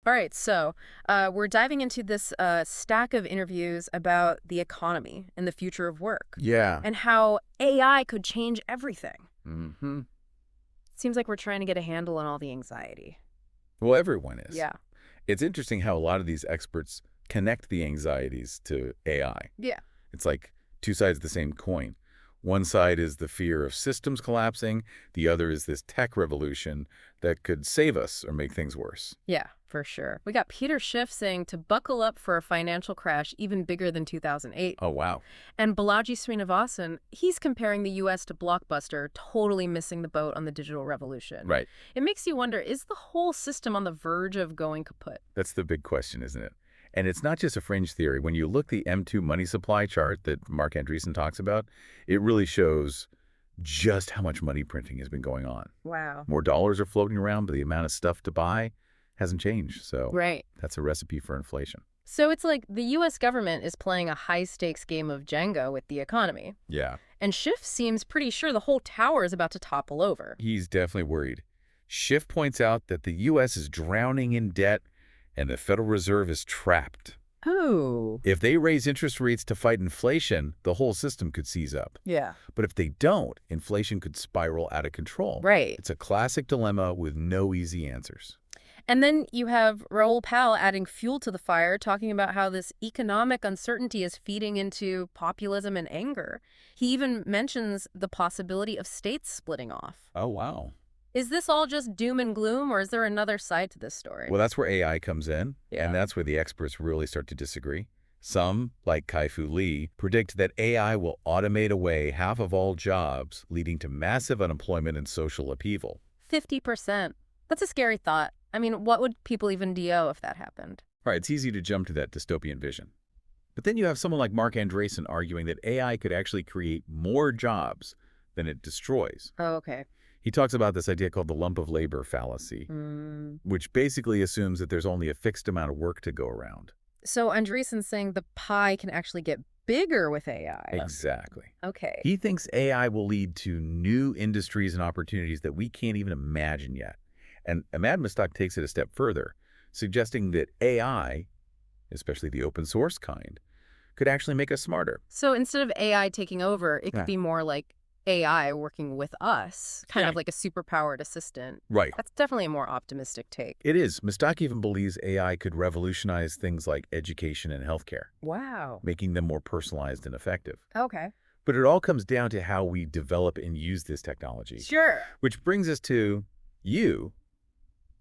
All right, so we're diving into this stack of interviews about the economy and the future of work Yeah. and how AI could change everything. hmm Seems like we're trying to get a handle on all the anxiety. Well, everyone is. Yeah. It's interesting how a lot of these experts connect the anxieties to AI. Yeah. It's like two sides of the same coin. One side is the fear of systems collapsing. The other is this tech revolution that could save us or make things worse. Yeah, for sure. We got Peter Schiff saying to buckle up for a financial crash even bigger than 2008. Oh, wow. And Balaji Srinivasan, he's comparing the U.S. to Blockbuster, totally missing the boat on the digital revolution. Right. It makes you wonder, is the whole system on the verge of going kaput? That's the big question, isn't it? And it's not just a fringe theory. When you look the M2 money supply chart that Mark Andreessen talks about, it really shows just how much money printing has been going on. Wow. More dollars are floating around, but the amount of stuff to buy hasn't changed. So Right. that's a recipe for inflation. So it's like the U.S. government is playing a high-stakes game of Jenga with the economy. Yeah. And Schiff seems pretty sure the whole tower is about to topple over. He's definitely worried. Schiff points out that the U.S. is drowning in debt and the Federal Reserve is trapped. Oh. If they raise interest rates to fight inflation, the whole system could seize up. Yeah. But if they don't, inflation could spiral out of control. Right. It's a classic dilemma with no easy answers. And then you have Raoul Pal adding fuel to the fire, talking about how this economic uncertainty is feeding into populism and anger. He even mentions the possibility of states splitting off. Oh, wow. Is this all just doom and gloom, or is there another side to this story? Well, that's where AI comes in, Yeah. and that's where the experts really start to disagree. Some, like Kai-Fu Lee, predict that AI will automate away half of all jobs, leading to massive unemployment and social upheaval. 50%. That's a scary thought. I mean, what would people even do if that happened? All right, it's easy to jump to that dystopian vision. But then you have someone like Mark Andreessen arguing that AI could actually create more jobs than it destroys. Oh, okay. He talks about this idea called the lump of labor fallacy, which basically assumes that there's only a fixed amount of work to go around. So Andreessen's saying the pie can actually get bigger with AI. Exactly. Okay. He thinks AI will lead to new industries and opportunities that we can't even imagine yet. And Ahmad Mustak takes it a step further, suggesting that AI, especially the open source kind, could actually make us smarter. So instead of AI taking over, it Yeah. could be more like AI working with us, kind Yeah. of like a superpowered assistant. Right. That's definitely a more optimistic take. It is. Mustak even believes AI could revolutionize things like education and healthcare, Wow. making them more personalized and effective. Okay. But it all comes down to how we develop and use this technology. Sure. Which brings us to you.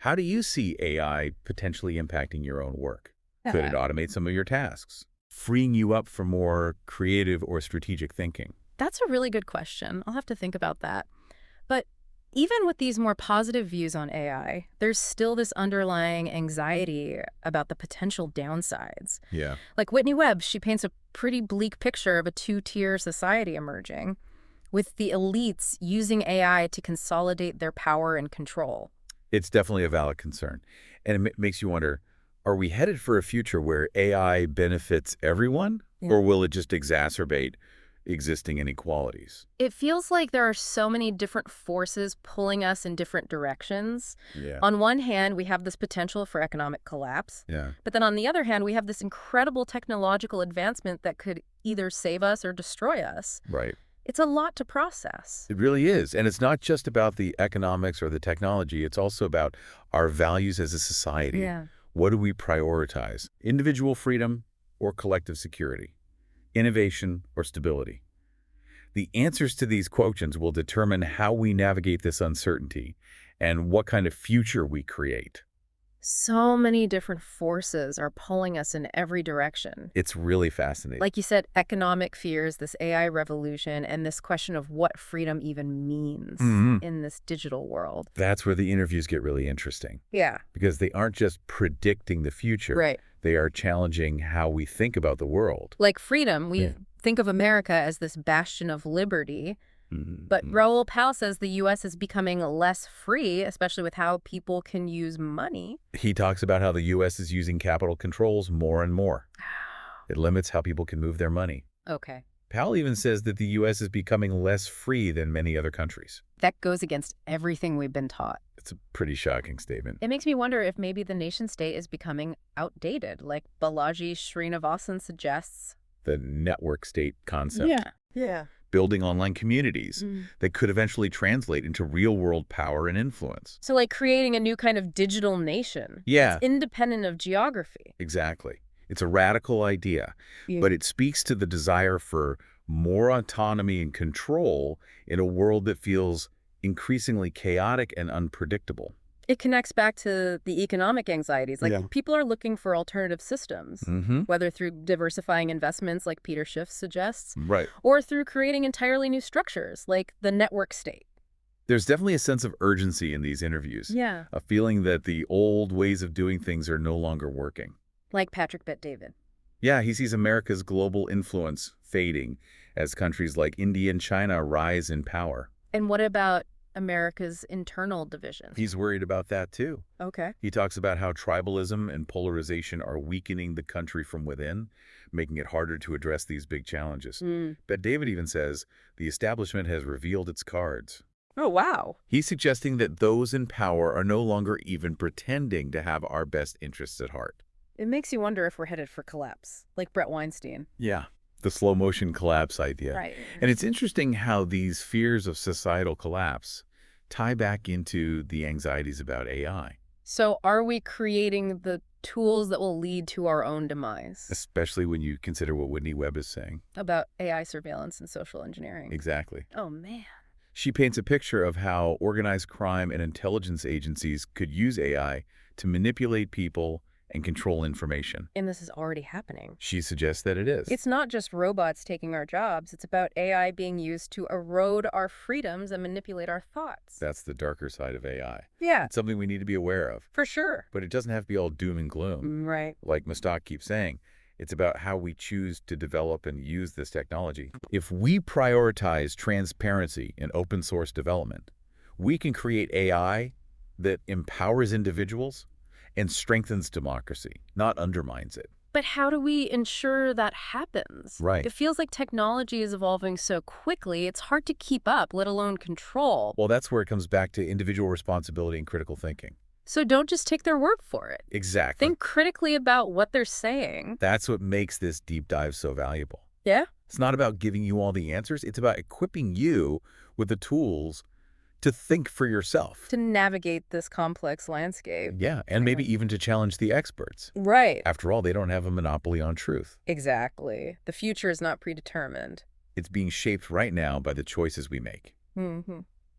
How do you see AI potentially impacting your own work? Could it automate some of your tasks, freeing you up for more creative or strategic thinking? That's a really good question. I'll have to think about that. But even with these more positive views on AI, there's still this underlying anxiety about the potential downsides. Yeah. Like Whitney Webb, she paints a pretty bleak picture of a two-tier society emerging, with the elites using AI to consolidate their power and control. It's definitely a valid concern. And it makes you wonder, are we headed for a future where AI benefits everyone? Yeah. Or will it just exacerbate existing inequalities? It feels like there are so many different forces pulling us in different directions. Yeah. On one hand, we have this potential for economic collapse. Yeah. But then on the other hand, we have this incredible technological advancement that could either save us or destroy us. Right. It's a lot to process. It really is. And it's not just about the economics or the technology. It's also about our values as a society. Yeah. What do we prioritize? Individual freedom or collective security? Innovation or stability? The answers to these questions will determine how we navigate this uncertainty and what kind of future we create. So many different forces are pulling us in every direction. It's really fascinating. Like you said, economic fears, this AI revolution, and this question of what freedom even means in this digital world. That's where the interviews get really interesting, Yeah. because they aren't just predicting the future. Right. They are challenging how we think about the world. Like freedom, we Yeah. think of America as this bastion of liberty. But Raoul Pal says the U.S. is becoming less free, especially with how people can use money. He talks about how the U.S. is using capital controls more and more. It limits how people can move their money. Okay. Powell even says that the U.S. is becoming less free than many other countries. That goes against everything we've been taught. It's a pretty shocking statement. It makes me wonder if maybe the nation-state is becoming outdated, like Balaji Srinivasan suggests. The network state concept. Yeah. Yeah. Building online communities Mm. that could eventually translate into real-world power and influence. So like creating a new kind of digital nation. Yeah. That's independent of geography. Exactly. It's a radical idea, Yeah. but it speaks to the desire for more autonomy and control in a world that feels increasingly chaotic and unpredictable. It connects back to the economic anxieties. Like Yeah. people are looking for alternative systems, whether through diversifying investments like Peter Schiff suggests, Right. or through creating entirely new structures like the network state. There's definitely a sense of urgency in these interviews, Yeah. a feeling that the old ways of doing things are no longer working. Like Patrick Bet-David. Yeah, he sees America's global influence fading as countries like India and China rise in power. And what about America's internal divisions? He's worried about that too. Okay. He talks about how tribalism and polarization are weakening the country from within, making it harder to address these big challenges. But David even says the establishment has revealed its cards. Oh, wow. He's suggesting that those in power are no longer even pretending to have our best interests at heart. It makes you wonder if we're headed for collapse, like Brett Weinstein. Yeah, the slow motion collapse idea. Right. And it's interesting how these fears of societal collapse tie back into the anxieties about AI. So are we creating the tools that will lead to our own demise? Especially when you consider what Whitney Webb is saying. About AI surveillance and social engineering. Exactly. Oh, man. She paints a picture of how organized crime and intelligence agencies could use AI to manipulate people and control information. And this is already happening. She suggests that it is. It's not just robots taking our jobs. It's about AI being used to erode our freedoms and manipulate our thoughts. That's the darker side of AI. Yeah, It's something we need to be aware of. for sure. But it doesn't have to be all doom and gloom. Right. Like Mustak keeps saying, it's about how we choose to develop and use this technology. If we prioritize transparency and open source development, we can create AI that empowers individuals and strengthens democracy, not undermines it. But how do we ensure that happens? Right. It feels like technology is evolving so quickly, it's hard to keep up, let alone control. Well, that's where it comes back to individual responsibility and critical thinking. So don't just take their word for it. Exactly. Think critically about what they're saying. That's what makes this deep dive so valuable. Yeah? It's not about giving you all the answers. It's about equipping you with the tools to think for yourself. To navigate this complex landscape. Yeah, and maybe even to challenge the experts. Right. After all, they don't have a monopoly on truth. Exactly. The future is not predetermined. It's being shaped right now by the choices we make,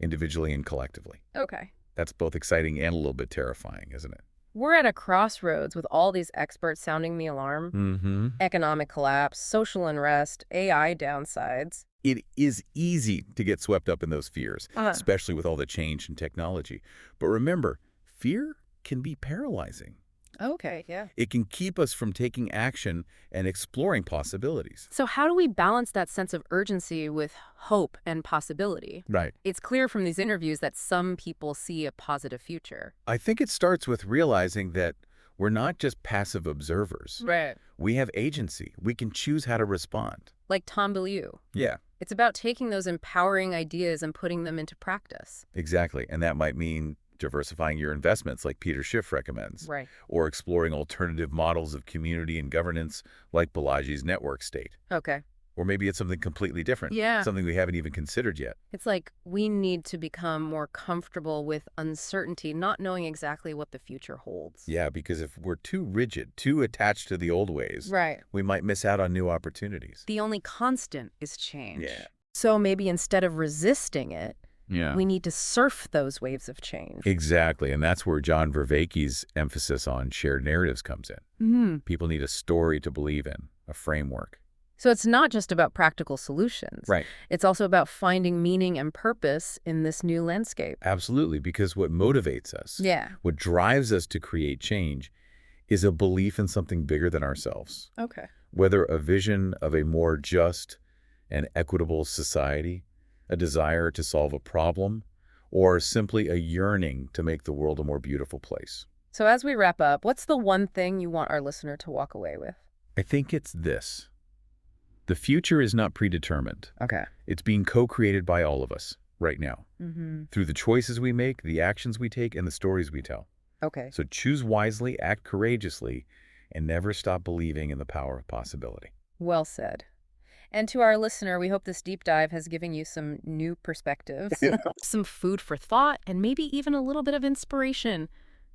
individually and collectively. Okay. That's both exciting and a little bit terrifying, isn't it? We're at a crossroads with all these experts sounding the alarm. Economic collapse, social unrest, AI downsides. It is easy to get swept up in those fears, especially with all the change in technology. But remember, fear can be paralyzing. Okay, yeah. It can keep us from taking action and exploring possibilities. So how do we balance that sense of urgency with hope and possibility? Right. It's clear from these interviews that some people see a positive future. I think it starts with realizing that we're not just passive observers. Right. We have agency. We can choose how to respond. Like Tom Bilyeu. Yeah, It's about taking those empowering ideas and putting them into practice. exactly. And that might mean diversifying your investments like Peter Schiff recommends. Right. Or exploring alternative models of community and governance like Balaji's network state. Okay. Or maybe it's something completely different. Yeah. Something we haven't even considered yet. It's like we need to become more comfortable with uncertainty, not knowing exactly what the future holds. Yeah, because if we're too rigid, too attached to the old ways, Right. we might miss out on new opportunities. The only constant is change. Yeah. So maybe instead of resisting it, Yeah. we need to surf those waves of change. Exactly. And that's where John Vervaeke's emphasis on shared narratives comes in. People need a story to believe in, a framework. So it's not just about practical solutions. Right. It's also about finding meaning and purpose in this new landscape. Absolutely. Because what motivates us, Yeah. what drives us to create change, is a belief in something bigger than ourselves. Okay. Whether a vision of a more just and equitable society, a desire to solve a problem, or simply a yearning to make the world a more beautiful place. So as we wrap up, what's the one thing you want our listener to walk away with? I think it's this. The future is not predetermined. Okay. It's being co-created by all of us. right now, Mm-hmm. through the choices we make, the actions we take, and the stories we tell. Okay. So choose wisely, act courageously, and never stop believing in the power of possibility. Well said. And to our listener, we hope this deep dive has given you some new perspectives, some food for thought, and maybe even a little bit of inspiration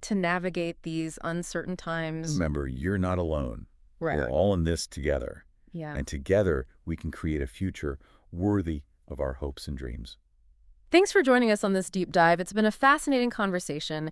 to navigate these uncertain times. Remember, you're not alone. We're Right. all in this together. Yeah. And together, we can create a future worthy of our hopes and dreams. Thanks for joining us on this deep dive. It's been a fascinating conversation,